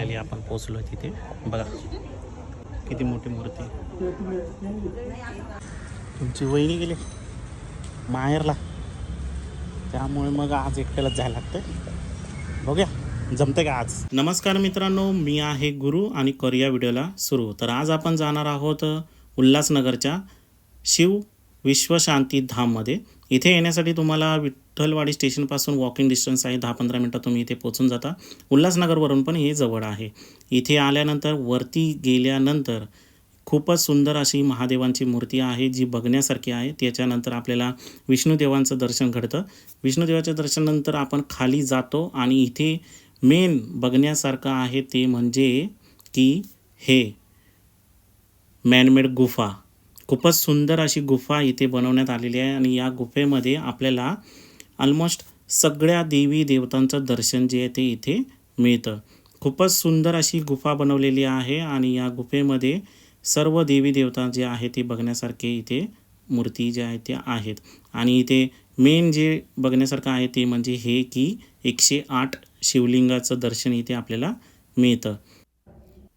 Finally आपण पोहोचलो तिथे. बघा किती मोठी मूर्ती. तुमची वहिनी गेली माहेरला, त्यामुळे मग आज एकट्यालाच जायला लागतं. बघूया जमते का आज. नमस्कार मित्रांनो, मी आहे गुरु आणि करूया व्हिडिओला सुरू. तर आज आपण जाणार आहोत उल्हासनगरच्या शिव विश्वशांती धाममध्ये. इथे येण्यासाठी तुम्हाला विठ्ठलवाडी स्टेशनपासून वॉकिंग डिस्टन्स आहे. 10-15 मिनटात तुम्ही इथे पोहोचून जाता. उल्हासनगरवरून पण हे जवळ आहे. इथे आल्यानंतर वरती गेल्यानंतर खूपच सुंदर अशी महादेवांची मूर्ती आहे जी बघण्यासारखी आहे. त्याच्यानंतर आपल्याला विष्णुदेवांचं दर्शन घडतं. विष्णुदेवाच्या दर्शनानंतर आपण खाली जातो आणि इथे मेन बघण्यासारखं आहे ते म्हणजे की हे मॅनमेड गुफा. खूपच सुंदर अशी गुफा इथे बनवण्यात आलेली आहे आणि या गुफेमध्ये आपल्याला ऑलमोस्ट सगळ्या देवी देवतांचं दर्शन जे आहे ते इथे मिळतं. खूपच सुंदर अशी गुफा बनवलेली आहे आणि या गुफेमध्ये सर्व देवी देवता जे आहे ते बघण्यासारखे इथे मूर्ती ज्या आहेत त्या आहेत. आणि इथे मेन जे बघण्यासारखं आहे ते म्हणजे हे की 108 शिवलिंगाचं दर्शन इथे आपल्याला मिळतं.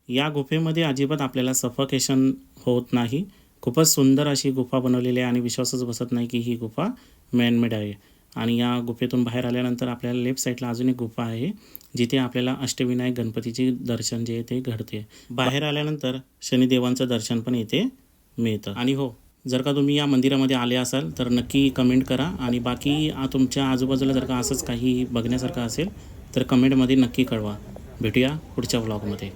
या गुफेमध्ये अजिबात आपल्याला सफोकेशन होत नाही. खूपच सुंदर अशी गुफा बनवलेली आहे आणि विश्वासच बसत नाही की ही गुफा मॅनमेड आहे. आणि या गुफेतून बाहेर आल्यानंतर आपल्याला लेफ्ट साईडला अजून एक गुफा आहे जिथे आपल्याला अष्टविनायक गणपतीचे दर्शन जे आहे ते घडते. बाहेर आल्यानंतर शनिदेवांचं दर्शन पण इथे मिळतं. आणि हो, जर का तुम्ही या मंदिरामध्ये आले असाल तर नक्की कमेंट करा. आणि बाकी तुमच्या आजूबाजूला जर का असंच काही बघण्यासारखं असेल तर कमेंटमध्ये नक्की कळवा. भेटूया पुढच्या व्लॉगमध्ये.